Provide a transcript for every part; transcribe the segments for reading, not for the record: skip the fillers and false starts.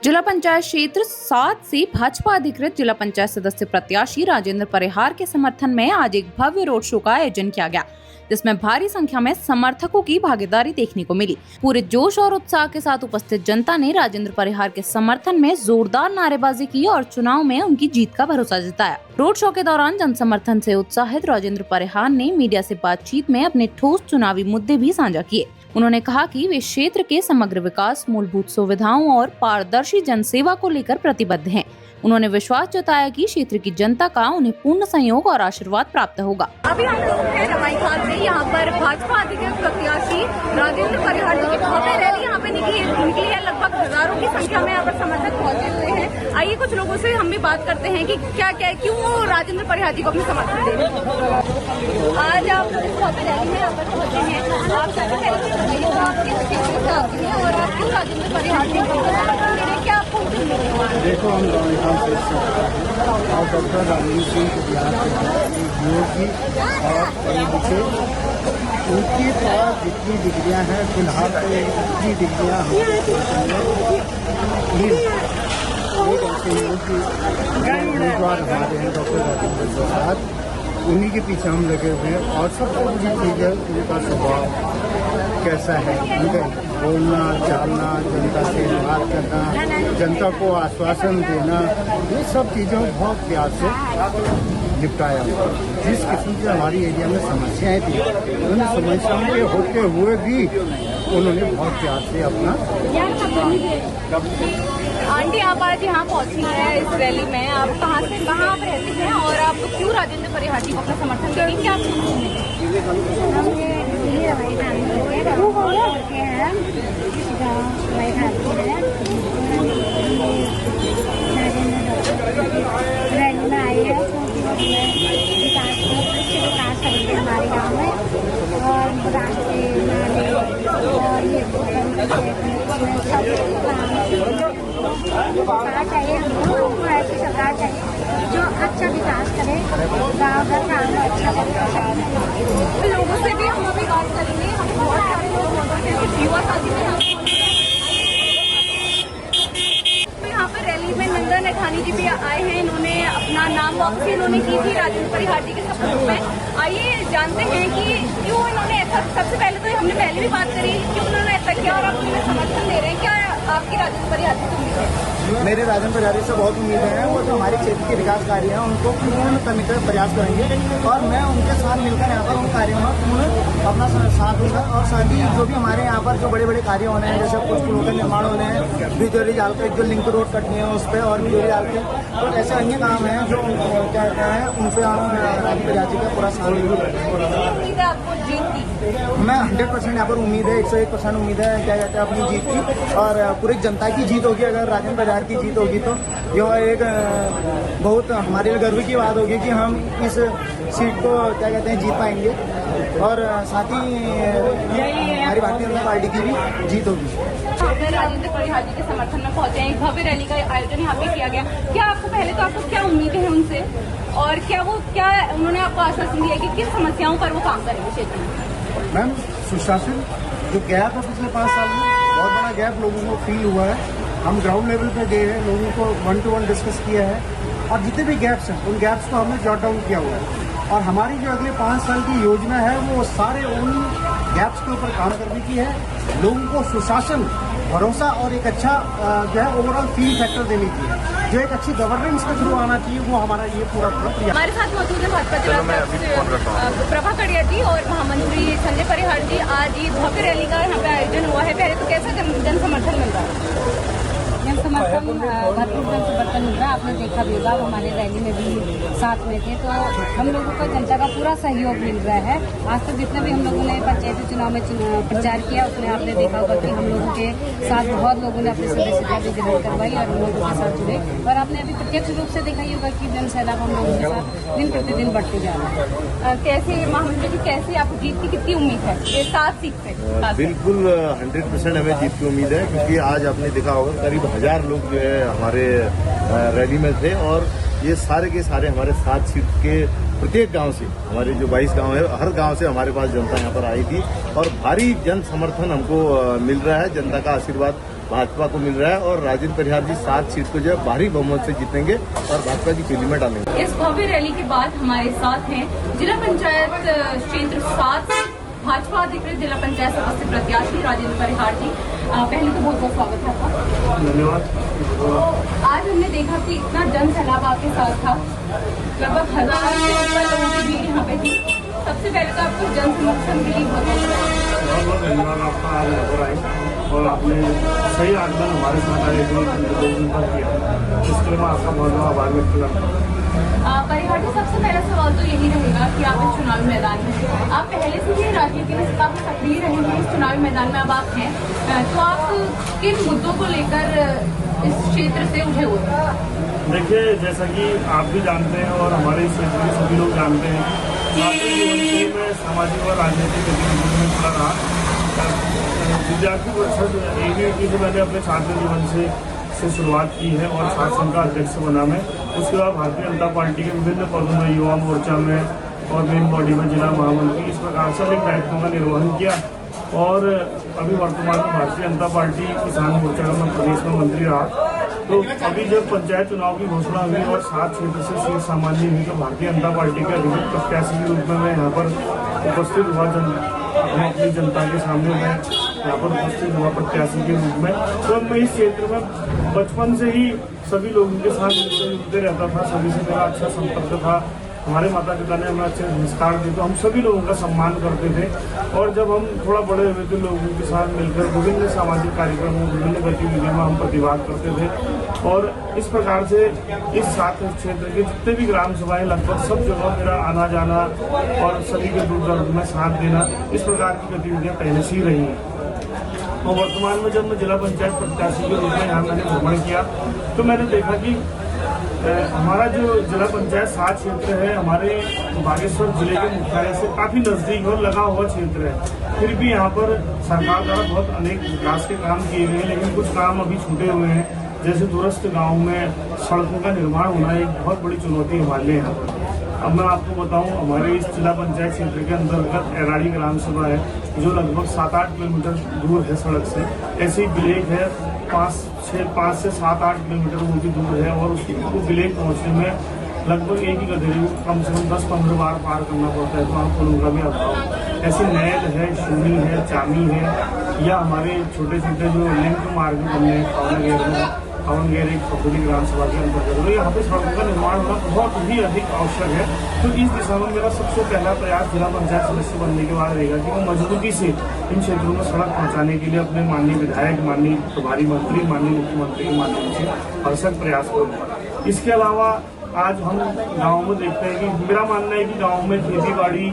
जिला पंचायत क्षेत्र 7 से भाजपा अधिकृत जिला पंचायत सदस्य प्रत्याशी राजेंद्र परिहार के समर्थन में आज एक भव्य रोड शो का आयोजन किया गया, जिसमें भारी संख्या में समर्थकों की भागीदारी देखने को मिली। पूरे जोश और उत्साह के साथ उपस्थित जनता ने राजेंद्र परिहार के समर्थन में जोरदार नारेबाजी की और चुनाव में उनकी जीत का भरोसा जताया। रोड शो के दौरान जन समर्थन से उत्साहित राजेंद्र परिहार ने मीडिया से बातचीत में अपने ठोस चुनावी मुद्दे भी साझा किए। उन्होंने कहा कि वे क्षेत्र के समग्र विकास, मूलभूत सुविधाओं और पारदर्शी जनसेवा को लेकर प्रतिबद्ध हैं। उन्होंने विश्वास जताया कि क्षेत्र की जनता का उन्हें पूर्ण सहयोग और आशीर्वाद प्राप्त होगा। अभी हम लोग हैं रमाई खाल से, यहाँ पर भाजपा अधिकृत प्रत्याशी राजेंद्र परिहार जी की भव्य रैली यहाँ पे निकली है। लगभग हजारों की संख्या में यहाँ पर समर्थक पहुंचे हुए हैं। आइए कुछ लोगों से हम भी बात करते हैं कि क्यों वो राजेंद्र परिहार जी को अपने समर्थन दे रहे हैं। आज आप इस भव्य रैली में यहाँ पर पहुंचे हैं, आप सबसे पहले बताइए तो आप किस क्षेत्र से आते हैं और आप क्यों राजेंद्र परिहार जी को समर्थन दे रहे हैं? क्या आपको देखो, हम और डॉक्टर राजेंद्र सिंह को बिहार के योगी और उनके पास जितनी डिग्रियाँ हैं, फिलहाल तो इतनी डिग्रियाँ एक ऐसे योगी उम्मीदवार हमारे हैं डॉक्टर राजेंद्र प्रसाद, उन्हीं के पीछे हम लगे हुए हैं। और सबसे बड़ी चीज़ है उनका स्वभाव कैसा है, उनका बोलना चालना, जनता से बात करना, जनता को आश्वासन देना, ये सब चीज़ों बहुत प्यार से निपटाया। जिस किस्म की हमारी एरिया में समस्याएं थी, उन समस्याओं के होते हुए भी उन्होंने बहुत प्यार से अपना। आंटी, आप आज यहाँ पहुँची हैं इस रैली में, आप कहाँ आप रहती हैं और आप क्यों राजेंद्र परिहार जी को अपना समर्थन करेंगे? क्या रैली में आई है विकास करेंगे हमारे गाँव में, और राष्ट्रीय नाले और ये सरकार चाहिए हमको, ऐसी सरकार चाहिए जो अच्छा विकास करे, गाँव घर काम अच्छा करे। लोगों से भी हम अभी बात करेंगे। हम बहुत सारे लोग युवा साथी यहाँ पर रैली में नंदा नैथानी जी भी आए हैं। इन्होंने अपना नाम वापसी इन्होंने की थी राजेंद्र परिहार जी के सपोर्ट में। आइए जानते हैं कि क्यों इन्होंने ऐसा, सबसे पहले तो हमने पहले भी बात करी, क्यों उन्होंने ऐसा किया और आप उन्हें समर्थन दे रहे हैं? क्या आपकी राजेंद्र परिहार जी से उम्मीद है? मेरे राजेंद्र परिहार से बहुत उम्मीद है। वो जो हमारे क्षेत्र के विकास कार्य हैं उनको पूर्ण तरीके से प्रयास करेंगे और मैं उनके साथ मिलकर यहाँ पर उन कार्यों में पूर्ण अपना साथ दूंगा। और साथ ही जो भी हमारे यहाँ पर जो बड़े बड़े कार्य होने हैं, जैसे कुछ पुलों का निर्माण होने हैं, बिजौली जाल के जो लिंक रोड कटनी है उस पर, और बिजौली जाल के तो ऐसे अन्य काम हैं जो क्या कहते हैं, उनसे हम राजेंद्र परिहार जी का पूरा साथ उम्मीद है आपको जीत की? मैं 100% यहाँ पर उम्मीद है, 101% उम्मीद है क्या कहते हैं अपनी जीत की, और पूरी जनता की जीत होगी। अगर राजेंद्र परिहार की जीत होगी तो यह एक बहुत हमारे लिए गर्व की बात होगी कि हम इस सीट को क्या कहते हैं जीत पाएंगे, और साथ ही हमारी भारतीय जनता पार्टी की भी जीत होगी। राजेंद्र परिहार जी के समर्थन में पहुंचे हैं, भव्य रैली का आयोजन यहाँ पे किया गया। क्या आपको पहले तो आपको क्या उम्मीदें हैं उनसे, और क्या उन्होंने आपको आश्वासन दिया कि किन समस्याओं पर वो काम करेंगे क्षेत्र में? मैम, सुशासन जो गैप है पिछले 5 साल में, बहुत बड़ा गैप लोगों को फील हुआ है। हम ग्राउंड लेवल पे गए हैं, लोगों को 1-to-1 डिस्कस किया है, और जितने भी गैप्स हैं उन गैप्स को हमने जॉट डाउन किया हुआ है। और हमारी जो अगले 5 साल की योजना है वो सारे उन गैप्स के ऊपर काम करने की है। लोगों को सुशासन, भरोसा और एक अच्छा जो है ओवरऑल फील फैक्टर देने की है, जो एक अच्छी गवर्नेंस के थ्रू आना चाहिए। वो हमारा ये पूरा प्रयास। हमारे साथ मौजूद है भाजपा जिला प्रभा कड़िया जी और महामंत्री संजय परिहार जी। आज ये भव्य रैली का यहाँ पे आयोजन हुआ है, पहले तो कैसा जन समर्थन मिल रहा है? जन समर्थन भरपूर जन समर्थन मिल रहा है। आपने देखा भी होगा, हमारे रैली में भी साथ में थे, तो हम लोगों को जनता का पूरा सहयोग मिल रहा है। आज तक जितने भी हम लोगों ने पंचायती चुनाव में प्रचार किया, उसमें आपने देखा होगा कि हम लोगों के साथ बहुत लोगों ने अपनी सदस्यता भी ग्रहण करवाई और लोगों के साथ जुड़े। और आपने अभी प्रत्यक्ष रूप से देखा ही होगा कि जन सैलाब हम लोगों के साथ दिन प्रतिदिन बढ़ते जा रहा है। कैसे महामंत्री जी, कैसे आपको जीत की कितनी उम्मीद है ये 7 सीट पे? बिल्कुल 100% हमें जीत की उम्मीद है, क्योंकि आज आपने देखा होगा करीब 1000 लोग जो है हमारे रैली में थे, और ये सारे के सारे हमारे 7 सीट के प्रत्येक गांव से, हमारे जो 22 गांव है, हर गांव से हमारे पास जनता यहाँ पर आई थी और भारी जन समर्थन हमको मिल रहा है। जनता का आशीर्वाद भाजपा को मिल रहा है और राजेंद्र परिहार जी 7 सीट को जो है भारी बहुमत से जीतेंगे और भाजपा की पीली में डालेंगे। इस भव्य रैली के बाद हमारे साथ हैं जिला पंचायत क्षेत्र 7 भाजपा अधिकृत जिला पंचायत सदस्य प्रत्याशी राजेंद्र परिहार जी। पहले तो बहुत बहुत स्वागत है आपका। धन्यवाद। तो आज हमने देखा कि इतना जन सैलाब आपके साथ था, लगभग 1000 से ऊपर लोगों की भीड़ यहाँ पे थी। सबसे पहले तो आपको जन समर्थन के लिए बहुत धन्यवाद आपका, आज यहाँ पर आए और आपने सही आगमन हमारे साथ आए किया, इसके लिए मैं आपका बहुत बहुत आभार व्यक्त करता हूँ। परिहार जी, सबसे पहला सवाल तो यही रहेगा कि आप इस चुनावी मैदान में, आप पहले से ही राजनीति में काफी सक्रिय रहे हैं, इस चुनावी मैदान में अब आप हैं, तो आप किन मुद्दों को लेकर इस क्षेत्र से उठे हुए हैं? देखिए, जैसा कि आप भी जानते हैं और हमारे इस क्षेत्र के सभी लोग जानते हैं, छात्र जीवन से मैं सामाजिक और राजनीतिक गतिविधियों में जुड़ा रहा। विद्यार्थी परिषद ABVP से मैंने अपने छात्र जीवन से शुरुआत की है और छात्र संघ का अध्यक्ष बना मैं। उसके बाद भारतीय जनता पार्टी के विभिन्न पदों में, युवा मोर्चा में और मेन बॉडी में जिला महामंत्री, इस प्रकार से अनेक दायित्वों का निर्वहन किया और अभी वर्तमान में भारतीय जनता पार्टी किसान मोर्चा का मैं प्रदेश में मंत्री रहा। तो अभी जब पंचायत चुनाव की घोषणा हुई और 7 क्षेत्र से सीट सामान्य हुई तो भारतीय जनता पार्टी के अधिकृत प्रत्याशी के रूप में मैं यहाँ पर उपस्थित हुआ। अपनी जनता के सामने मैं यहाँ पर उपस्थित हुआ प्रत्याशी के रूप में। तो मैं इस क्षेत्र में बचपन से ही सभी लोगों के साथ जुड़ते रहता था, सभी से मेरा अच्छा संपर्क था। हमारे माता पिता ने हमें अच्छे संस्कार दिए, तो हम सभी लोगों का सम्मान करते थे और जब हम थोड़ा बड़े हुए तो लोगों के साथ मिलकर विभिन्न सामाजिक कार्यक्रमों, विभिन्न गतिविधियों में हम प्रतिभाग करते थे और इस प्रकार से इस 7 क्षेत्र के जितने भी ग्राम सभाएं, लगभग सब जगह मेरा आना जाना और सभी के दुख दर्द में साथ देना, इस प्रकार की गतिविधियाँ पहले से ही रही हैं। और वर्तमान में जब मैं जिला पंचायत प्रत्याशी के रूप में यहाँ मैंने भ्रमण किया तो मैंने देखा कि हमारा जो जिला पंचायत 7 क्षेत्र है, हमारे बागेश्वर जिले के मुख्यालय से काफ़ी नज़दीक और लगा हुआ क्षेत्र है। फिर भी यहाँ पर सरकार द्वारा बहुत अनेक विकास के काम किए गए हैं, लेकिन कुछ काम अभी छूटे हुए हैं। जैसे दूरस्थ गाँव में सड़कों का निर्माण होना एक बहुत बड़ी चुनौती हमारे लिए यहाँ पर। अब मैं आपको बताऊं, हमारे इस जिला पंचायत क्षेत्र के अंतर्गत एराड़ी ग्राम सभा है जो लगभग 7-8 किलोमीटर दूर है सड़क से। ऐसे ही बिलेक है 5 से 7-8 किलोमीटर वो भी दूर है और उसको बिलेक पहुँचने में लगभग एक ही गधेड़ी को कम से कम 10-15 बार पार करना पड़ता है। तो आप पुलों का भी अभाव। ऐसे नैल है, शूनी है, चामी है या हमारे छोटे छोटे जो लिंक मार्ग बनने हैं पावनगेर एक पपुली ग्राम सभा के अंतर्गत, तो यहाँ पे सड़कों का निर्माण होना बहुत ही अधिक आवश्यक है। तो इस दिशा में मेरा सबसे पहला प्रयास जिला पंचायत सदस्य बनने के बाद रहेगा कि मैं मजबूती से इन क्षेत्रों में सड़क पहुँचाने के लिए अपने माननीय विधायक, माननीय प्रभारी मंत्री, माननीय मुख्यमंत्री के माध्यम से भरसक प्रयास करूँगा। इसके अलावा आज हम गाँव में देखते हैं कि मेरा मानना है कि गाँव में खेती बाड़ी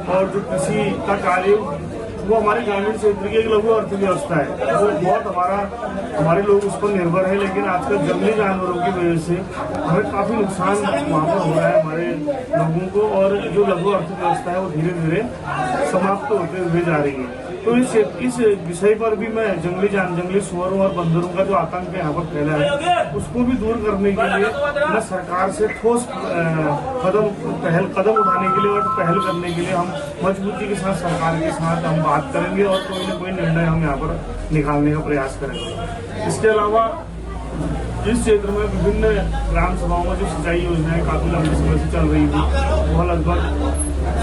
और जो कृषि का कार्य वो हमारे ग्रामीण क्षेत्र की एक लघु अर्थव्यवस्था है। वो बहुत हमारे लोग उस पर निर्भर है, लेकिन आजकल जंगली जानवरों की वजह से हमें काफ़ी नुकसान वहाँ पर हो रहा है हमारे लोगों को और जो लघु अर्थव्यवस्था है वो धीरे धीरे समाप्त होते हुए जा रही है। तो इस विषय पर भी मैं जंगली सुअरों और बंदरों का जो आतंक यहाँ पर फैला है उसको भी दूर करने के लिए मैं सरकार से ठोस कदम उठाने के लिए और पहल करने के लिए हम मजबूती के साथ सरकार के साथ हम बात करेंगे और कोई न कोई निर्णय हम यहाँ पर निकालने का प्रयास करेंगे। इसके अलावा इस क्षेत्र में विभिन्न ग्राम सभाओं में जो सिंचाई योजनाएं काफ़ी लंबे समय से चल रही थी वह लगभग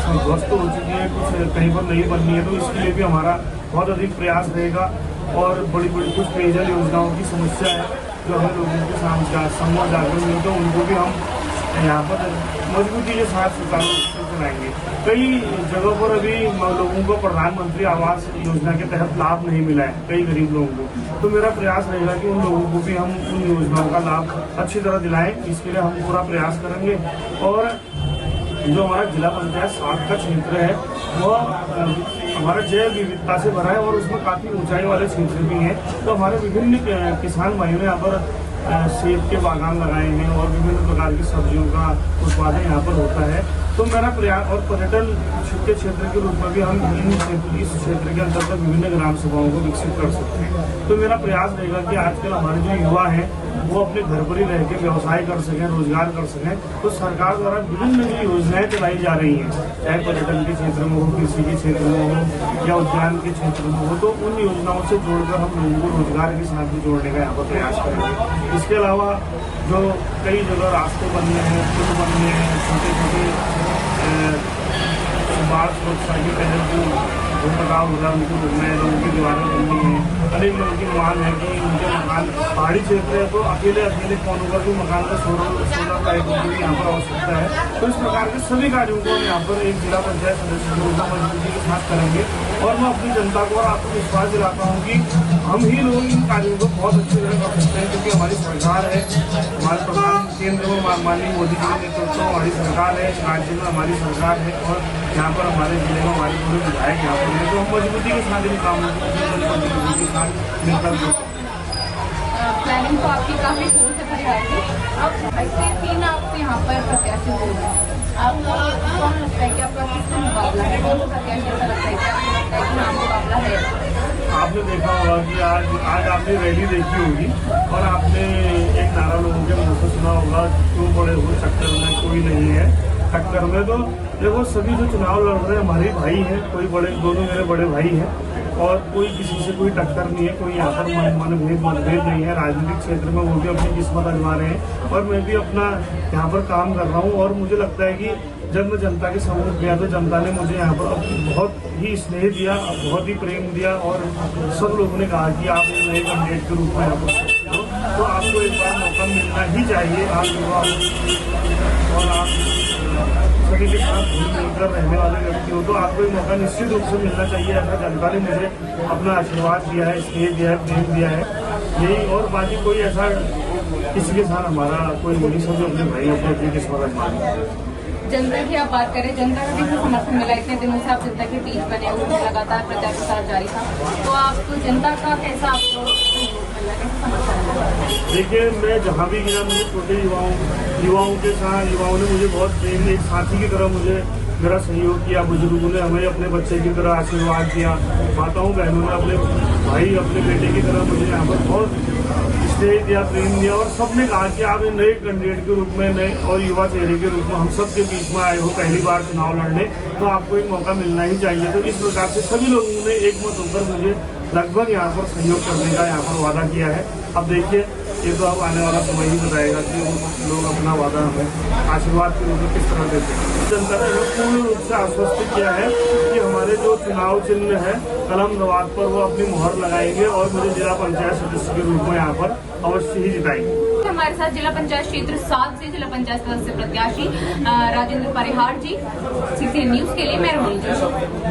ध्वस्त हो चुकी है, कुछ कहीं पर नहीं बननी है। तो इसके लिए भी हमारा बहुत अधिक प्रयास रहेगा और बड़ी कुछ पेयजल योजनाओं की समस्या है जो हमें लोगों के सामने सम्मान जागरूक मिलते हैं, उनको भी हम यहाँ पर मजबूती के साथ सुचारू रूप से चलाएंगे। कई जगहों पर अभी लोगों को प्रधानमंत्री आवास योजना के तहत लाभ नहीं मिला है, कई गरीब लोगों को। तो मेरा प्रयास रहेगा कि उन लोगों को भी हम उन योजनाओं का लाभ अच्छी तरह दिलाएं। इसके लिए हम पूरा प्रयास करेंगे और जो हमारा जिला पंचायत 7 का क्षेत्र है वह हमारा जैव विविधता से भरा है और उसमें काफ़ी ऊंचाई वाले क्षेत्र भी हैं। तो हमारे विभिन्न किसान भाइयों ने यहाँ पर सेब के बागान लगाए हैं और विभिन्न प्रकार की सब्जियों का उत्पादन यहाँ पर होता है। तो मेरा प्रयास और पर्यटन के क्षेत्र के रूप में भी हम इस क्षेत्र के अंतर्गत विभिन्न ग्राम सभाओं को विकसित कर सकते हैं। तो मेरा प्रयास रहेगा कि आजकल हमारे जो युवा हैं वो अपने घर पर ही रह के व्यवसाय कर सकें, रोजगार कर सकें। तो सरकार द्वारा विभिन्न योजनाएं चलाई जा रही हैं, चाहे पर्यटन के क्षेत्र में हो, कृषि के क्षेत्र में हो या उद्यान के क्षेत्र में हो, तो उन योजनाओं से जोड़कर हम लोगों को रोजगार के साथ भी जोड़ने का यहाँ पर प्रयास करेंगे। इसके अलावा जो कई जगह रास्ते बनने हैं, पुल बनने हैं, छोटे छोटे बाढ़ सुरक्षा के तहत जो भूमकाव हो रहा है उनको रोकना है, लोगों की दीवारें बननी है। अनेक लोगों की मांग है कि उनके मकान पहाड़ी क्षेत्र है तो अकेले कौन होगा कि मकान का सोलर लाइट की यहाँ पर आवश्यकता है। तो इस प्रकार के सभी कार्यों को हम यहाँ पर एक जिला पंचायत सदस्य के रूप में मजबूती के साथ करेंगे। और मैं अपनी जनता को और आपको विश्वास दिलाता हूँ कि हम ही लोग इन कार्यों को बहुत अच्छी तरह कर सकते हैं, क्योंकि हमारी सरकार है, हमारे प्रधान केंद्र में माननीय मोदी जी के नेतृत्व में हमारी सरकार है, राज्य में हमारी सरकार है और यहाँ पर हमारे जिले में हमारे पूरे विधायक यहाँ पर हैं। तो हम मजबूती के साथ इन कामों को के साथ मिलकर प्लानिंग तो आपकी काफी जोर से भरी आई थी। अब ऐसे 3 आप यहाँ पर प्रत्याशी हो गए, आपको कौन लगता है कि आपका किससे मुकाबला है, कौन प्रत्याशी ऐसा लगता है कि आपको लगता है कि हाँ मुकाबला है? आपने देखा होगा कि आज आपने रैली देखी होगी और आपने एक नारा लोगों के मुंह से सुना होगा, क्यों बड़े हो चक्कर में कोई नहीं है टक्कर में। तो देखो सभी जो चुनाव लड़ रहे हैं हमारे भाई हैं, कोई बड़े, दोनों मेरे बड़े भाई हैं और कोई किसी से कोई टक्कर नहीं है, कोई यहाँ पर मतभेद नहीं है। राजनीतिक क्षेत्र में वो भी अपनी किस्मत आजमा रहे हैं और मैं भी अपना यहाँ पर काम कर रहा हूँ। और मुझे लगता है कि जब मैं जनता के सम्मुख गया तो जनता ने मुझे यहाँ पर बहुत ही स्नेह दिया, बहुत ही प्रेम दिया और सब लोगों ने कहा कि आप एक नए कैंडिडेट के रूप में यहाँ पर तो आपको एक बार मौका मिलना ही चाहिए। आप युवा और आप सभी के साथ घुल मिलकर रहने वाले व्यक्ति हो तो आपको एक मौका निश्चित रूप से मिलना चाहिए। ऐसा जनता ने मुझे अपना आशीर्वाद दिया है, स्नेह दिया है, प्रेम दिया है, यही। और बाकी कोई ऐसा किसी के साथ हमारा कोई नहीं, सब अपने भाई अपनी किस्मत आजमा। जनता की आप बात करें, जनता का कितना समर्थन मिला? इतने दिनों से आप जनता के बीच बने हुए, लगातार प्रचार प्रसार जारी था, तो आप जनता का कैसा आपको देखिए, मैं जहाँ भी गया मुझे छोटे युवाओं के साथ युवाओं ने मुझे बहुत प्रेम, एक साथी की तरह मुझे मेरा सहयोग किया। बुजुर्गों ने हमें अपने बच्चे की तरह आशीर्वाद किया, माताओं बहनों ने अपने भाई अपने बेटे की तरह मुझे यहाँ पर बहुत स्नेह दिया, प्रेम दिया। और सबने कहा कि आप एक नए कैंडिडेट के रूप में, नए और युवा चेहरे के रूप में हम सब के बीच में आए हो पहली बार चुनाव लड़ने, तो आपको एक मौका मिलना ही चाहिए। तो इस प्रकार से सभी लोगों ने एक मत होकर मुझे लगभग यहाँ पर सहयोग करने का यहाँ पर वादा किया है। अब देखिए, ये तो अब आने वाला समय ही बताएगा कि लोग अपना वादा हमें आशीर्वाद के रूप में किस तरह देते हैं। जनता ने पूर्ण रूप से आश्वस्त किया है कि हमारे जो चुनाव चिन्ह है कलम दवात पर वो अपनी मुहर लगाएंगे और मुझे जिला पंचायत सदस्य के रूप में यहाँ पर अवश्य ही जिताएंगे। हमारे साथ जिला पंचायत क्षेत्र 7 से जिला पंचायत सदस्य प्रत्याशी राजेंद्र परिहार जी। CCN न्यूज के लिए मैं रमनी जोशी।